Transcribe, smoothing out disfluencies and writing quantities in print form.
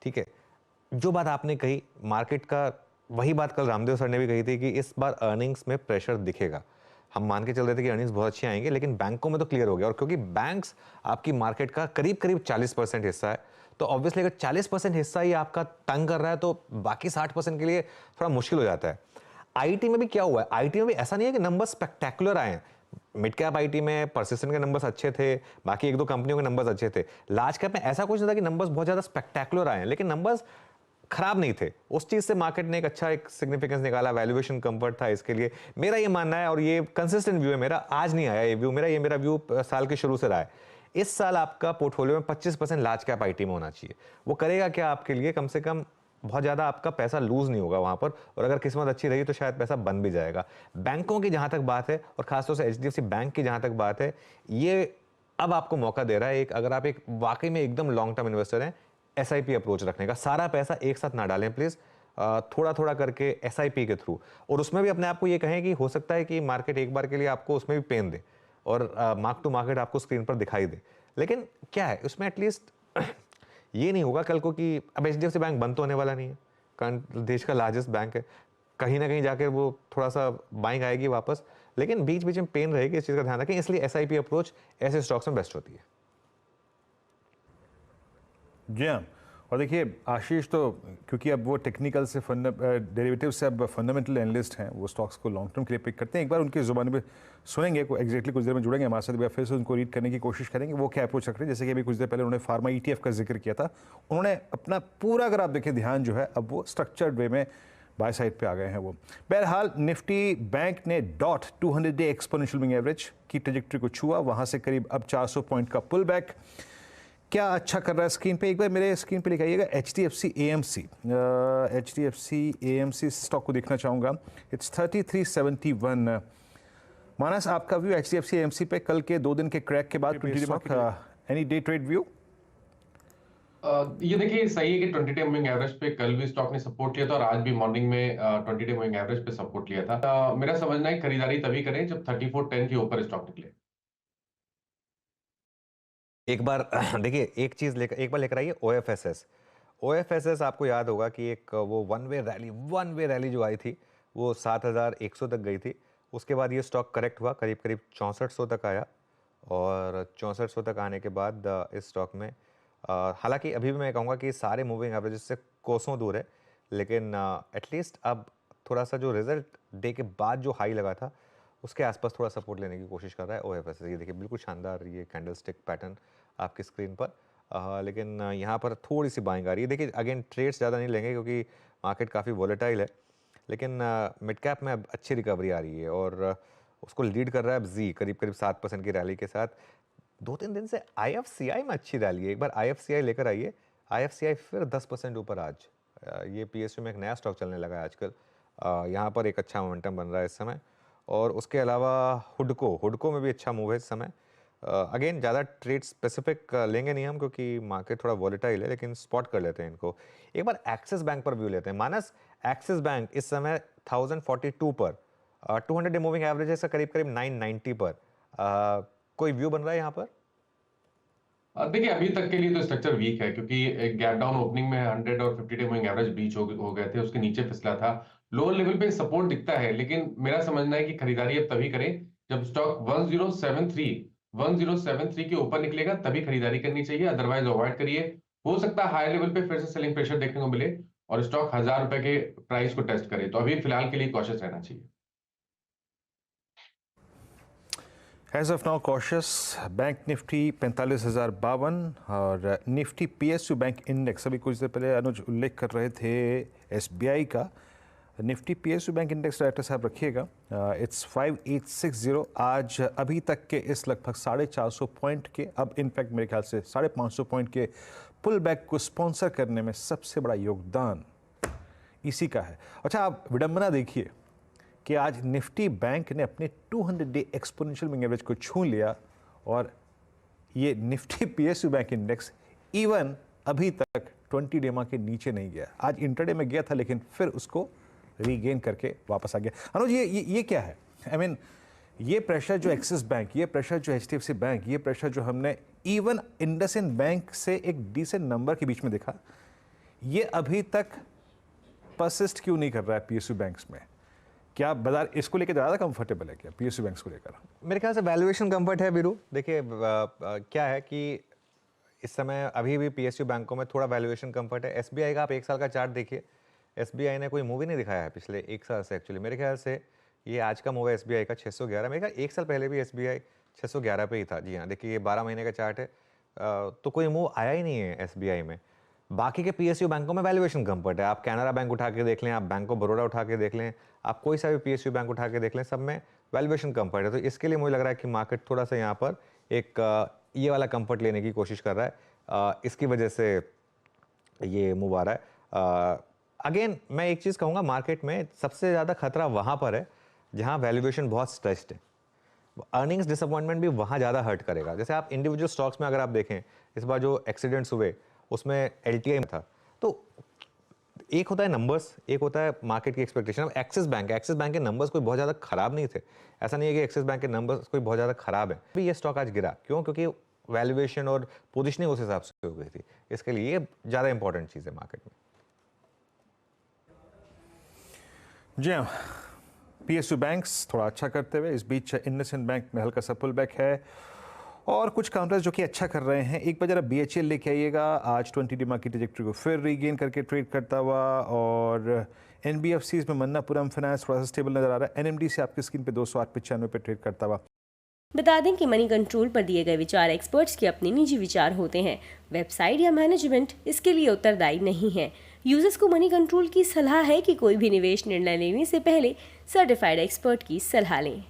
ठीक है, जो बात आपने कही मार्केट का, वही बात कल रामदेव सर ने भी कही थी कि इस बार अर्निंग्स में प्रेशर दिखेगा। हम मान के चल रहे थे कि अर्निंग्स बहुत अच्छी आएंगे, लेकिन बैंकों में तो क्लियर हो गया, और क्योंकि बैंक्स आपकी मार्केट का करीब करीब 40% हिस्सा है, तो ऑब्वियसली अगर 40% हिस्सा ही आपका तंग कर रहा है तो बाकी 60% के लिए थोड़ा मुश्किल हो जाता है। आईटी में भी क्या हुआ है, आईटी में भी ऐसा नहीं है कि नंबर स्पेक्टेकुलर आए हैं। मिड कैप आईटी में परसिस्टेंट के नंबर्स अच्छे थे, बाकी एक दो कंपनियों के नंबर्स अच्छे थे। लार्ज कैप में ऐसा कुछ नहीं था कि नंबर्स बहुत ज्यादा स्पेक्टेकुलर आए हैं, लेकिन नंबर्स खराब नहीं थे। उस चीज से मार्केट ने एक अच्छा एक सिग्निफिकेंस निकाला, वैल्यूएशन कंफर्ट था इसके लिए। मेरा ये मानना है, और ये कंसिस्टेंट व्यू है मेरा, आज नहीं आया ये व्यू मेरा, ये मेरा व्यू साल के शुरू से रहा है। इस साल आपका पोर्टफोलियो में 25% लार्ज कैप आईटी में होना चाहिए। वो करेगा क्या आपके लिए, कम से कम बहुत ज्यादा आपका पैसा लूज नहीं होगा वहां पर, और अगर किस्मत अच्छी रही तो शायद पैसा बन भी जाएगा। बैंकों की जहां तक बात है, और खासतौर से एचडीएफसी बैंक की जहां तक बात है, ये अब आपको मौका दे रहा है एक, अगर आप एक वाकई में एकदम लॉन्ग टर्म इन्वेस्टर हैं, एसआईपी अप्रोच रखने का। सारा पैसा एक साथ ना डालें प्लीज, थोड़ा थोड़ा करके एसआईपी के थ्रू, और उसमें भी अपने आप को ये कहें कि हो सकता है कि मार्केट एक बार के लिए आपको उसमें भी पेन दे और मार्क टू मार्केट आपको स्क्रीन पर दिखाई दे, लेकिन क्या है उसमें एटलीस्ट ये नहीं होगा कल को कि अब एचडीएफसी बैंक बंद तो होने वाला नहीं है, कारण देश का लार्जेस्ट बैंक है, कहीं ना कहीं जाकर वो थोड़ा सा बाइंग आएगी वापस, लेकिन बीच बीच में पेन रहेगी, इस चीज का ध्यान रखें। इसलिए एसआईपी अप्रोच ऐसे स्टॉक्स में बेस्ट होती है। जी हाँ, और देखिए आशीष तो क्योंकि अब वो टेक्निकल से डेरिवेटिव से अब फंडामेंटल एनालिस्ट हैं, वो स्टॉक्स को लॉन्ग टर्म के लिए पिक करते हैं। एक बार उनकी जुबान में सुनेंगे, को एग्जैक्टली कुछ देर में जुड़ेंगे हमारे साथ, फिर से उनको रीड करने की कोशिश करेंगे वो क्या अप्रोच रख रहे हैं। जैसे कि अभी कुछ देर पहले उन्होंने फार्मा ईटीएफ का जिक्र किया था, उन्होंने अपना पूरा, अगर आप देखें ध्यान जो है, अब वो स्ट्रक्चर्ड वे में बाय साइड पे आ गए हैं वो। बहरहाल निफ्टी बैंक ने dot 200 day exponential moving average की ट्रेजेक्टरी को छुआ, वहां से करीब अब 400 पॉइंट का पुल बैक। क्या अच्छा कर रहा है स्क्रीन पे, एक बार मेरे स्क्रीन पे लिखाइएगा HDFC AMC, HDFC AMC stock को देखना चाहूँगा। इट्स 3371। मानस, आपका व्यू एचडीएफसी एएमसी पे कल के 2 दिन के क्रैक के बाद, एनी डे ट्रेड व्यू? ये देखिए सही है कि 20 डे मूविंग एवरेज पे कल भी स्टॉक ने सपोर्ट लिया था, और आज भी मॉर्निंग में 20 डे मूविंग एवरेज पे सपोर्ट लिया था। मेरा समझना है खरीदारी तभी करें जब 3410 के ऊपर स्टॉक निकले। एक बार देखिए, एक चीज लेकर एक बार लेकर आइए ओएफएसएस। ओएफएसएस आपको याद होगा कि एक वो वन वे रैली जो आई थी, वो 7100 तक गई थी। उसके बाद ये स्टॉक करेक्ट हुआ, करीब करीब 6400 तक आया, और 6400 तक आने के बाद इस स्टॉक में हालांकि अभी भी मैं कहूँगा कि सारे मूविंग एवरेजेस से कोसों दूर है, लेकिन एटलीस्ट अब थोड़ा सा जो रिजल्ट डे के बाद जो हाई लगा था उसके आसपास थोड़ा सपोर्ट लेने की कोशिश कर रहा है ओएफएसएस। ये देखिए बिल्कुल शानदार ये कैंडलस्टिक पैटर्न आपकी स्क्रीन पर, लेकिन यहाँ पर थोड़ी सी बाइंग आ रही है। देखिए अगेन ट्रेड्स ज़्यादा नहीं लेंगे क्योंकि मार्केट काफ़ी वॉलेटाइल है, लेकिन मिड कैप में अब अच्छी रिकवरी आ रही है, और उसको लीड कर रहा है अब जी करीब करीब 7% की रैली के साथ। 2-3 दिन से आईएफसीआई में अच्छी रैली है, एक बार आईएफसीआई लेकर आइए। आईएफसीआई फिर 10% ऊपर आज। ये पीएसयू में एक नया स्टॉक चलने लगा है आजकल, यहाँ पर एक अच्छा मोमेंटम बन रहा है इस समय। और उसके अलावा हुडको में भी अच्छा मूव है इस समय। अगेन ज़्यादा ट्रेड स्पेसिफिक लेंगे नहीं हम क्योंकि मार्केट थोड़ा वॉलेटाइल है, लेकिन स्पॉट कर लेते हैं इनको। एक बार एक्सिस बैंक पर व्यू लेते हैं। मानस, एक्सिस बैंक इस समय 1042 पर, 200 डे मूविंग एवरेज है करीब करीब 990 पर। कोई व्यू बन रहा है यहाँ पर? देखिए अभी तक के लिए तो स्ट्रक्चर वीक है, क्योंकि एक गैप डाउन ओपनिंग में 100 और 50 डे मूविंग एवरेज बीच हो गए थे, उसके नीचे फिसला था। लोअर लेवल पे सपोर्ट दिखता है, लेकिन मेरा समझना है कि खरीदारी अब तभी करें जब स्टॉक 1073 के ऊपर निकलेगा, तभी खरीदारी करनी चाहिए, अदरवाइज अवॉइड करिए। हो सकता है हाई लेवल पे फिर से सेलिंग प्रेशर देखने को मिले और स्टॉक 1000 रुपए के प्राइस को टेस्ट करे, तो अभी फिलहाल के लिए कॉशियस रहना चाहिए। As of now cautious. Bank Nifty 45,052 और निफ्टी पीएसयू बैंक इंडेक्स, अभी कुछ देर पहले अनुज उल्लेख कर रहे थे एसबीआई का। Nifty PSU bank index director साहब रखिएगा, इट्स 5860। आज अभी तक के इस लगभग 450 पॉइंट के, अब इनफैक्ट मेरे ख्याल से 550 पॉइंट के पुल बैक को स्पॉन्सर करने में सबसे बड़ा योगदान इसी का है। अच्छा, आप विडंबना देखिए कि आज निफ्टी बैंक ने अपने 200 डे एक्सपोनेंशियल मूविंग एवरेज को छू लिया, और ये Nifty PSU bank index even अभी तक 20 डे के नीचे नहीं गया। आज इंटरडे में गया था, लेकिन फिर उसको रीगेन करके वापस आ गया। अनुज, ये क्या है? आई मीन ये प्रेशर जो एक्सिस बैंक, ये प्रेशर जो एचडीएफसी बैंक, ये प्रेशर जो हमने इवन इंडसइंड बैंक से एक डिसेंट नंबर के बीच में देखा, ये अभी तक परसिस्ट क्यों नहीं कर रहा है पीएसयू बैंक्स में? क्या बाजार इसको लेकर ज़्यादा कंफर्टेबल है क्या पीएसयू बैंक्स को लेकर? मेरे ख्याल से वैल्यूएशन कंफर्ट है वीरू। देखिए क्या है कि इस समय अभी भी पीएसयू बैंकों में थोड़ा वैल्यूएशन कंफर्ट है। एसबीआई का आप 1 साल का चार्ट देखिए, एसबीआई ने कोई मूवी नहीं दिखाया है पिछले 1 साल से। एक्चुअली मेरे ख्याल से ये आज का मूव है एसबीआई का 611। मेरे ख्याल 1 साल पहले भी एसबीआई 611 पे ही था। जी हाँ, देखिए ये 12 महीने का चार्ट है। तो कोई मूव आया ही नहीं है एसबीआई में। बाकी के पीएसयू बैंकों में वैल्यूएशन कंफर्ट है। आप कैनरा बैंक उठा के देख लें, आप बैंक ऑफ बड़ौदा उठा के देख लें, आप कोई सा भी पीएसयू बैंक उठा के देख लें, सब में वैल्यूएशन कंफर्ट है। तो इसके लिए मुझे लग रहा है कि मार्केट थोड़ा सा यहाँ पर एक ये वाला कंफर्ट लेने की कोशिश कर रहा है। इसकी वजह से ये मूव आ रहा है। अगेन मैं एक चीज़ कहूँगा, मार्केट में सबसे ज़्यादा खतरा वहाँ पर है जहाँ वैल्यूएशन बहुत स्ट्रेस्ड है। अर्निंग्स डिसअपॉइंटमेंट भी वहाँ ज़्यादा हर्ट करेगा। जैसे आप इंडिविजुअल स्टॉक्स में अगर आप देखें, इस बार जो एक्सीडेंट्स हुए उसमें एलटीआई में था। तो एक होता है नंबर्स, एक होता है मार्केट की एक्सपेक्टेशन। अब एक्सिस बैंक के नंबर्स कोई बहुत ज़्यादा खराब नहीं थे। ऐसा नहीं है कि एक्सिस बैंक के नंबर्स कोई बहुत ज़्यादा खराब है। अभी ये स्टॉक आज गिरा क्यों? क्योंकि वैल्यूएशन और पोजिशनिंग उस हिसाब से हो गई थी। इसके लिए ये ज़्यादा इंपॉर्टेंट चीज़ है मार्केट में। जी हाँ, पीएसयू बैंक्स थोड़ा अच्छा करते हुए, इस बीच इंडसइंड बैंक में हल्का सा पुल बैक है और कुछ काउंटर्स जो कि अच्छा कर रहे हैं। एक बार जरा बीएचएल लेके आइएगा, आज 20 डे की ट्रैजेक्टरी को फिर रीगेन करके ट्रेड करता हुआ, और एनबीएफसीज में मन्नापुरम फाइनेंस थोड़ा सा स्टेबल नजर आ रहा है। एनएमडी से आपकी स्क्रीन पे 208.95 पे ट्रेड करता हुआ। बता दें कि मनी कंट्रोल पर दिए गए विचार एक्सपर्ट्स के अपने निजी विचार होते हैं। वेबसाइट या मैनेजमेंट इसके लिए उत्तरदायी नहीं है। यूजर्स को मनी कंट्रोल की सलाह है कि कोई भी निवेश निर्णय लेने से पहले सर्टिफाइड एक्सपर्ट की सलाह लें।